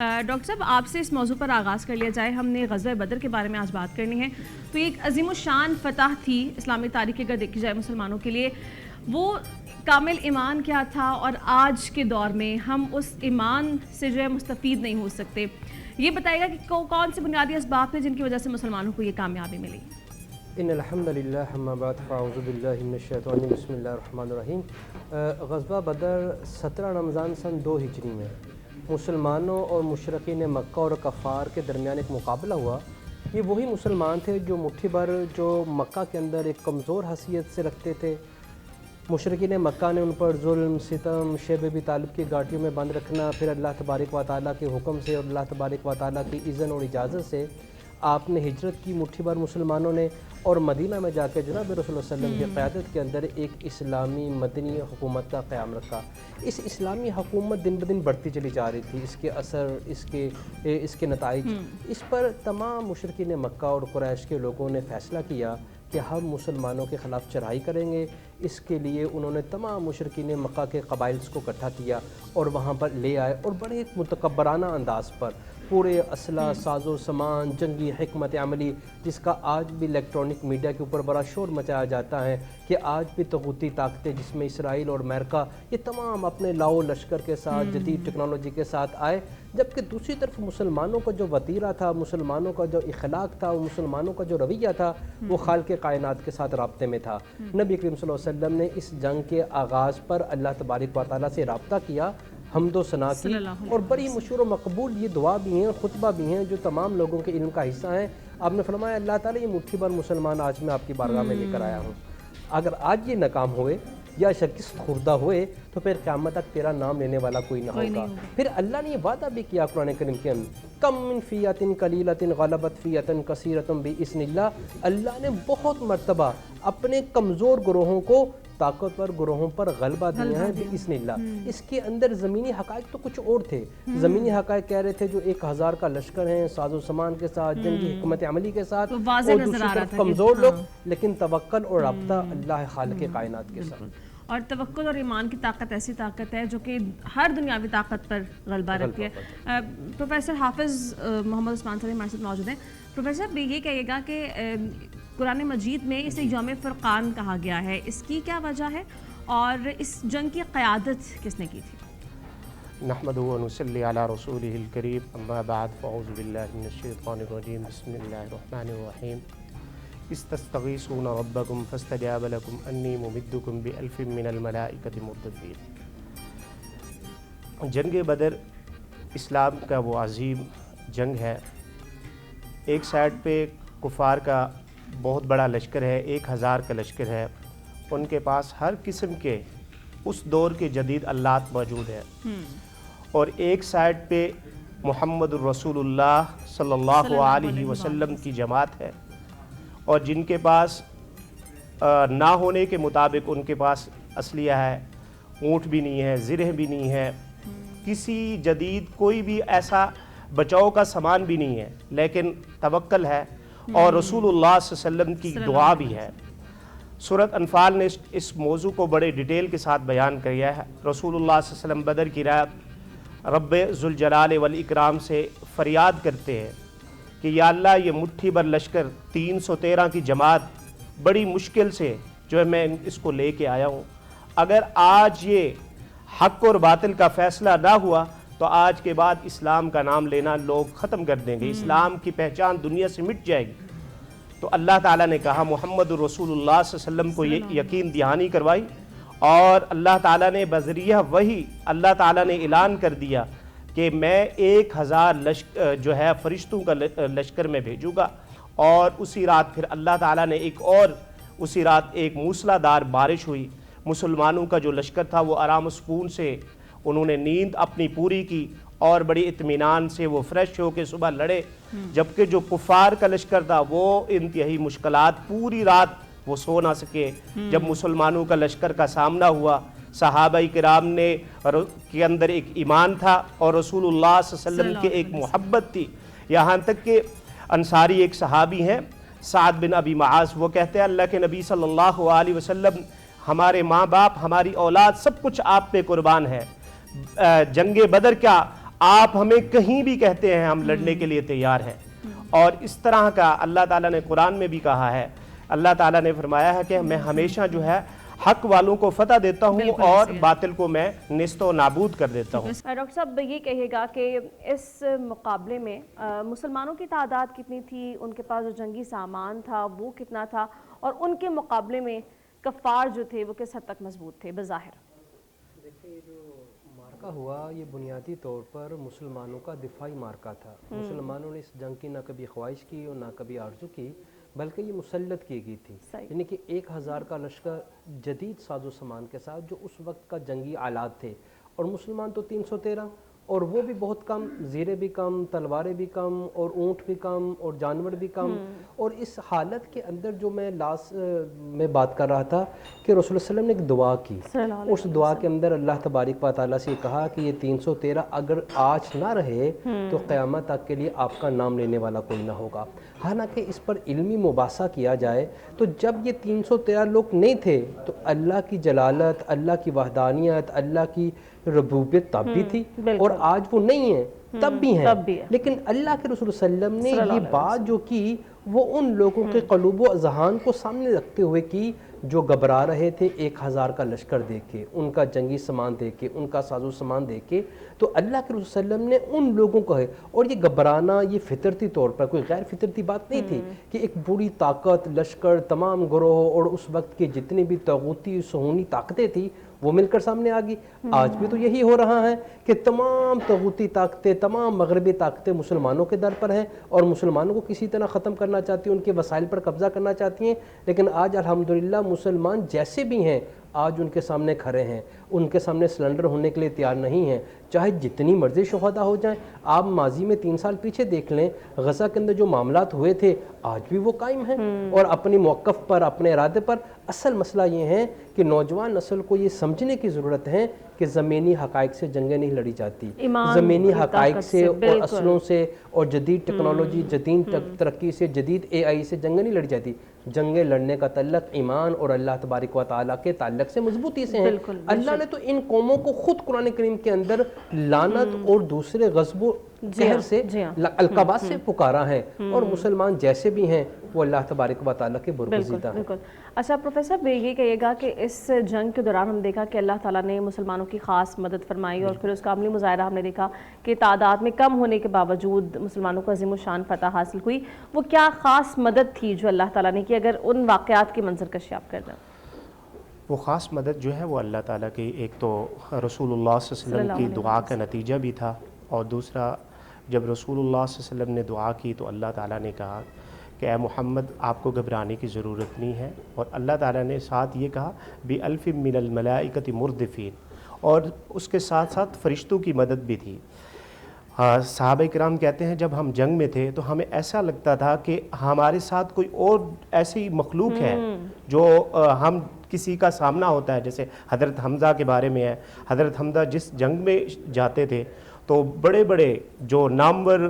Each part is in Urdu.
ڈاکٹر صاحب آپ سے اس موضوع پر آغاز کر لیا جائے. ہم نے غزوہ بدر کے بارے میں آج بات کرنی ہے. تو ایک عظیم الشان فتح تھی اسلامی تاریخ کی اگر دیکھی جائے مسلمانوں کے لیے. وہ کامل ایمان کیا تھا اور آج کے دور میں ہم اس ایمان سے جو ہے مستفید نہیں ہو سکتے. یہ بتائے گا کہ کون سے بنیادی اسباب ہیں جن کی وجہ سے مسلمانوں کو یہ کامیابی ملی؟ ان الحمد للہ اما بعد فاعوذ باللہ من الشیطان بسم اللہ الرحمن الرحیم. غزوہ بدر 17 رمضان سن 2 ہجری میں مسلمانوں اور مشرکین مکہ اور کفار کے درمیان ایک مقابلہ ہوا. یہ وہی مسلمان تھے جو مٹھی بھر جو مکہ کے اندر ایک کمزور حیثیت سے رکھتے تھے. مشرکین مکہ نے ان پر ظلم ستم شیب ابی طالب کی گاٹیوں میں بند رکھنا، پھر اللہ تبارک و تعالیٰ کے حکم سے اور اللہ تبارک و تعالیٰ کی اذن اور اجازت سے آپ نے ہجرت کی مٹھی بھر مسلمانوں نے، اور مدینہ میں جا کے جناب رسول اللہ صلی اللہ علیہ وسلم کی قیادت کے اندر ایک اسلامی مدنی حکومت کا قیام رکھا. اس اسلامی حکومت دن بدن بڑھتی چلی جا رہی تھی. اس کے اثر، اس کے نتائج، اس پر تمام مشرکین مکہ اور قریش کے لوگوں نے فیصلہ کیا کہ ہم مسلمانوں کے خلاف چڑھائی کریں گے. اس کے لیے انہوں نے تمام مشرکین مکہ کے قبائل کو اکٹھا کیا اور وہاں پر لے آئے، اور بڑے ایک متکبرانہ انداز پر پورے اسلحہ، ساز و سامان، جنگی حکمت عملی، جس کا آج بھی الیکٹرانک میڈیا کے اوپر بڑا شور مچایا جاتا ہے کہ آج بھی طاغوتی طاقتیں جس میں اسرائیل اور امریکہ یہ تمام اپنے لاؤ لشکر کے ساتھ جدید ٹیکنالوجی کے ساتھ آئے، جبکہ دوسری طرف مسلمانوں کا جو وتیرہ تھا، مسلمانوں کا جو اخلاق تھا، مسلمانوں کا جو رویہ تھا وہ خالق کائنات کے ساتھ رابطے میں تھا. نبی کریم صلی اللہ علیہ وسلم نے اس جنگ کے آغاز پر اللہ تبارک و تعالیٰ سے رابطہ کیا، حمد و ثنا کی، اور بڑی مشہور و مقبول یہ دعا بھی ہیں، خطبہ بھی ہیں جو تمام لوگوں کے علم کا حصہ ہیں. آپ نے فرمایا اللہ تعالیٰ یہ مٹھی بھر مسلمان آج میں آپ کی بارگاہ میں لے کر آیا ہوں. اگر آج یہ ناکام ہوئے یا شکست خوردہ ہوئے تو پھر قیامت تک تیرا نام لینے والا کوئی نہ ہوگا. پھر اللہ نے یہ وعدہ بھی کیا قرآن کریم کے اندر، کم من فیۃ قلیلۃ غلبت فیۃ کثیرۃ باذن اللہ. اللہ نے بہت مرتبہ اپنے کمزور گروہوں کو طاقتور گروہوں پر غلبہ دیا ہے باذن اللہ. اس کے اندر زمینی حقائق تو کچھ اور تھے. زمینی حقائق کہہ رہے تھے جو 1000 کا لشکر ہے ساز و سامان کے ساتھ، جنگی حکمت عملی کے ساتھ، اور دوسری طرف کمزور لوگ لیکن توکل اور رابطہ اللہ خالق کائنات کے ساتھ. اور توکل اور ایمان کی طاقت ایسی طاقت ہے جو کہ ہر دنیاوی طاقت پر غلبہ رکھتی ہے. پروفیسر حافظ محمد عثمان صاحب ہمارے ساتھ موجود ہیں. پروفیسر صاحب یہ کہیے گا کہ قرآن مجید میں اسے یوم فرقان کہا گیا ہے، اس کی کیا وجہ ہے اور اس جنگ کی قیادت کس نے کی تھی؟ نحمدہ و نصلی علی رسولہ الکریم، اما بعد فاعوذ باللہ من الشیطان الرجیم، بسم اللہ الرحمن الرحیم. استستغیثون ربکم فاستجاب لکم انی ممدکم بألف من الملائکۃ مردفین. جنگ بدر اسلام کا وہ عظیم جنگ ہے. ایک سائڈ پہ کفار کا بہت بڑا لشکر ہے، 1000 کا لشکر ہے. ان کے پاس ہر قسم کے اس دور کے جدید آلات موجود ہیں، اور ایک سائڈ پہ محمد الرسول اللہ صلی اللہ علیہ وسلم کی جماعت ہے، اور جن کے پاس نہ ہونے کے مطابق ان کے پاس اسلحہ ہے، اونٹ بھی نہیں ہے، زرہ بھی نہیں ہے، کسی جدید کوئی بھی ایسا بچاؤ کا سامان بھی نہیں ہے، لیکن توکل ہے اور رسول اللہ صلی اللہ علیہ وسلم کی دعا بھی ہے. سورۃ انفال نے اس موضوع کو بڑے ڈیٹیل کے ساتھ بیان کیا ہے. رسول اللہ صلی اللہ علیہ وسلم بدر کی رات رب ذوالجلال والاکرام سے فریاد کرتے ہیں کہ یا اللہ یہ مٹھی بھر لشکر 313 کی جماعت بڑی مشکل سے جو ہے میں اس کو لے کے آیا ہوں، اگر آج یہ حق اور باطل کا فیصلہ نہ ہوا تو آج کے بعد اسلام کا نام لینا لوگ ختم کر دیں گے، اسلام کی پہچان دنیا سے مٹ جائے گی. تو اللہ تعالیٰ نے کہا، محمد رسول اللہ صلی اللہ علیہ وسلم کو یہ یقین دہانی کروائی، اور اللہ تعالیٰ نے بذریعہ وحی اللہ تعالیٰ نے اعلان کر دیا کہ میں 1000 جو ہے فرشتوں کا لشکر میں بھیجوں گا. اور اسی رات پھر اللہ تعالیٰ نے اسی رات ایک موسلا دار بارش ہوئی. مسلمانوں کا جو لشکر تھا وہ آرام و سکون سے انہوں نے نیند اپنی پوری کی اور بڑی اطمینان سے وہ فریش ہو کے صبح لڑے، جبکہ جو کفار کا لشکر تھا وہ انتہائی مشکلات، پوری رات وہ سو نہ سکے. جب مسلمانوں کا لشکر کا سامنا ہوا، صحابہ کرام کے اندر ایک ایمان تھا اور رسول اللہ صلی اللہ علیہ وسلم کے ایک محبت تھی. یہاں تک کہ انصاری ایک صحابی ہیں سعد بن ابی معاذ، وہ کہتے ہیں اللہ کے نبی صلی اللہ علیہ وسلم ہمارے ماں باپ، ہماری اولاد، سب کچھ آپ پہ قربان ہے. جنگ بدر کیا آپ ہمیں کہیں بھی کہتے ہیں ہم لڑنے کے لیے تیار ہیں. اور اس طرح کا اللہ تعالیٰ نے قرآن میں بھی کہا ہے. اللہ تعالیٰ نے فرمایا ہے کہ میں ہمیشہ جو ہے حق والوں کو فتح دیتا ہوں اور باطل کو میں نیست و نابود کر دیتا ہوں. ڈاکٹر صاحب یہ کہیے گا کہ اس مقابلے میں مسلمانوں کی تعداد کتنی تھی، ان کے پاس جو جنگی سامان تھا وہ کتنا تھا، اور ان کے مقابلے میں کفار جو تھے وہ کس حد تک مضبوط تھے بظاہر؟ دیکھیے جو مارکا ہوا یہ بنیادی طور پر مسلمانوں کا دفاعی مارکا تھا. مسلمانوں نے اس جنگ کی نہ کبھی خواہش کی اور نہ کبھی آرزو کی، بلکہ یہ مسلط کی گئی تھی. یعنی کہ 1000 کا لشکر جدید ساز و سامان کے ساتھ جو اس وقت کا جنگی آلات تھے، اور مسلمان تو 313 اور وہ بھی بہت کم، زیرے بھی کم، تلواریں بھی کم، اور اونٹ بھی کم، اور جانور بھی کم. اور اس حالت کے اندر جو میں میں بات کر رہا تھا کہ رسول اللہ علیہ وسلم نے ایک دعا کی. اس دعا کے اندر اللہ تبارک و تعالیٰ سے کہا کہ یہ 313 اگر آج نہ رہے تو قیامت تک کے لیے آپ کا نام لینے والا کوئی نہ ہوگا. حالانکہ اس پر علمی مباحثہ کیا جائے تو جب یہ 313 لوگ نہیں تھے تو اللہ کی جلالت، اللہ کی وحدانیت، اللہ کی ربوبیت تب بھی تھی، اور آج وہ نہیں ہیں تب بھی ہیں. لیکن اللہ کے رسول صلی اللہ علیہ وسلم نے یہ بات جو کی وہ ان لوگوں کے قلوب و اذہان کو سامنے رکھتے ہوئے کی جو گھبرا رہے تھے 1000 کا لشکر دیکھ کے، ان کا جنگی سامان دیکھ کے، ان کا ساز و سامان دیکھ کے. تو اللہ کے رسول صلی اللہ علیہ وسلم نے ان لوگوں کو ہے، اور یہ گھبرانا یہ فطرتی طور پر کوئی غیر فطرتی بات نہیں تھی کہ ایک بری طاقت، لشکر، تمام گروہ اور اس وقت کے جتنی بھی طاغوتی صہیونی طاقتیں تھیں وہ مل کر سامنے آ گئی. آج بھی تو یہی ہو رہا ہے کہ تمام طاغوتی طاقتیں، تمام مغربی طاقتیں مسلمانوں کے در پر ہیں اور مسلمانوں کو کسی طرح ختم کرنا چاہتی ہیں، ان کے وسائل پر قبضہ کرنا چاہتی ہیں. لیکن آج الحمدللہ مسلمان جیسے بھی ہیں آج ان کے سامنے کھڑے ہیں، ان کے سامنے سلنڈر ہونے کے لیے تیار نہیں ہیں، چاہے جتنی مرضی شہداء ہو جائیں. آپ ماضی میں 3 سال پیچھے دیکھ لیں، غزہ کے اندر جو معاملات ہوئے تھے آج بھی وہ قائم ہیں اور اپنی موقف پر، اپنے ارادے پر. اصل مسئلہ یہ ہے کہ نوجوان نسل کو یہ سمجھنے کی ضرورت ہے کہ زمینی حقائق سے جنگیں نہیں لڑی جاتی، زمینی حقائق سے اور اصلوں سے اور جدید ٹیکنالوجی، جدید ترقی سے، جدید AI سے جنگیں نہیں لڑی جاتی. جنگیں لڑنے کا تعلق ایمان اور اللہ تبارک و تعالیٰ کے تعلق سے مضبوطی سے ہیں. اللہ نے تو ان قوموں کو خود قرآن کریم کے اندر لعنت اور دوسرے غضب و قہر سے، القابات سے پکارا ہے، اور مسلمان جیسے بھی ہیں وہ اللہ تبارک و تعالیٰ کے برگزیدہ ہیں. اچھا پروفیسر یہ کہیے گا کہ اس جنگ کے دوران ہم دیکھا کہ اللہ تعالیٰ نے مسلمانوں کی خاص مدد فرمائی، اور پھر اس کا عملی مظاہرہ ہم نے دیکھا کہ تعداد میں کم ہونے کے باوجود مسلمانوں کو عظیم الشان فتح حاصل ہوئی. وہ کیا خاص مدد تھی جو اللہ تعالیٰ نے کی، اگر ان واقعات کی منظر کشی آپ کر دیں؟ وہ خاص مدد جو ہے وہ اللہ تعالیٰ کی ایک تو رسول اللہ صلی اللہ علیہ وسلم کی دعا کا نتیجہ بھی تھا، اور دوسرا جب رسول اللہ صلی اللہ علیہ وسلم نے دعا کی تو اللہ تعالیٰ نے کہا کہ اے محمد آپ کو گھبرانے کی ضرورت نہیں ہے. اور اللہ تعالیٰ نے ساتھ یہ کہا بِأَلْفٍ مِّنَ الْمَلَائِكَةِ مُرْدِفِينَ، اور اس کے ساتھ ساتھ فرشتوں کی مدد بھی تھی. صحابہ کرام کہتے ہیں جب ہم جنگ میں تھے تو ہمیں ایسا لگتا تھا کہ ہمارے ساتھ کوئی اور ایسی مخلوق ہے جو ہم کسی کا سامنا ہوتا ہے. جیسے حضرت حمزہ کے بارے میں ہے، حضرت حمزہ جس جنگ میں جاتے تھے تو بڑے بڑے جو نامور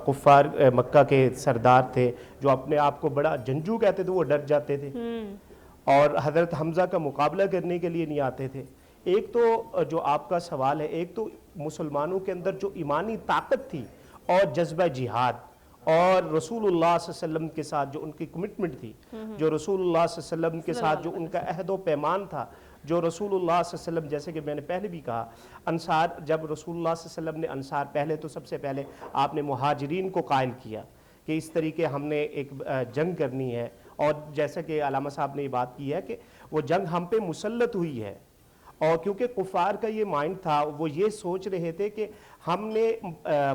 کفار مکہ کے سردار تھے جو اپنے آپ کو بڑا جنگجو کہتے تھے وہ ڈر جاتے تھے اور حضرت حمزہ کا مقابلہ کرنے کے لیے نہیں آتے تھے. ایک تو جو آپ کا سوال ہے، ایک تو مسلمانوں کے اندر جو ایمانی طاقت تھی اور جذبہ جہاد، اور رسول اللہ صلی اللہ علیہ وسلم کے ساتھ جو ان کی کمٹمنٹ تھی، جو رسول اللہ صلی اللہ علیہ وسلم کے ساتھ جو ان کا عہد و پیمان تھا، جو رسول اللہ صلی اللہ علیہ وسلم، جیسے کہ میں نے پہلے بھی کہا، انصار، جب رسول اللہ صلی اللہ علیہ وسلم نے انصار، پہلے تو سب سے پہلے آپ نے مہاجرین کو قائل کیا کہ اس طریقے ہم نے ایک جنگ کرنی ہے. اور جیسا کہ علامہ صاحب نے یہ بات کی ہے کہ وہ جنگ ہم پہ مسلط ہوئی ہے، اور کیونکہ کفار کا یہ مائنڈ تھا، وہ یہ سوچ رہے تھے کہ ہم نے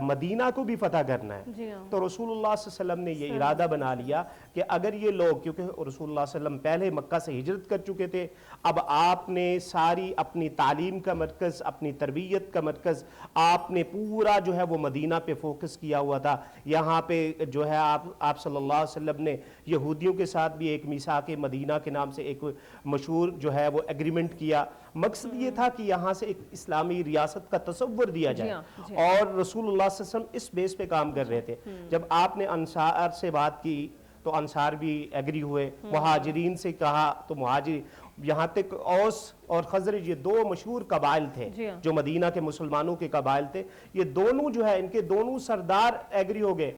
مدینہ کو بھی فتح کرنا ہے. تو رسول اللہ صلی اللہ علیہ وسلم نے یہ ارادہ بنا لیا کہ اگر یہ لوگ، کیونکہ رسول اللہ صلی اللہ علیہ وسلم پہلے مکہ سے ہجرت کر چکے تھے، اب آپ نے ساری اپنی تعلیم کا مرکز، اپنی تربیت کا مرکز، آپ نے پورا جو ہے وہ مدینہ پہ فوکس کیا ہوا تھا. یہاں پہ جو ہے آپ صلی اللہ علیہ وسلم نے یہودیوں کے ساتھ بھی ایک میثاق مدینہ کے نام سے ایک مشہور جو ہے وہ ایگریمنٹ کیا. مقصد یہ تھا کہ یہاں سے ایک اسلامی ریاست کا تصور دیا جائے، اور رسول اللہ صلی اللہ علیہ وسلم اس بیس پہ کام کر رہے تھے. جب آپ نے انصار سے بات کی تو انصار بھی ایگری ہوئے، مہاجرین سے کہا تو یہاں تک اوس اور خزرج یہ دو مشہور قبائل تھے جی ہاں۔ جو مدینہ کے مسلمانوں کے قبائل تھے، یہ دونوں جو ہے ان کے دونوں سردار ایگری ہو گئے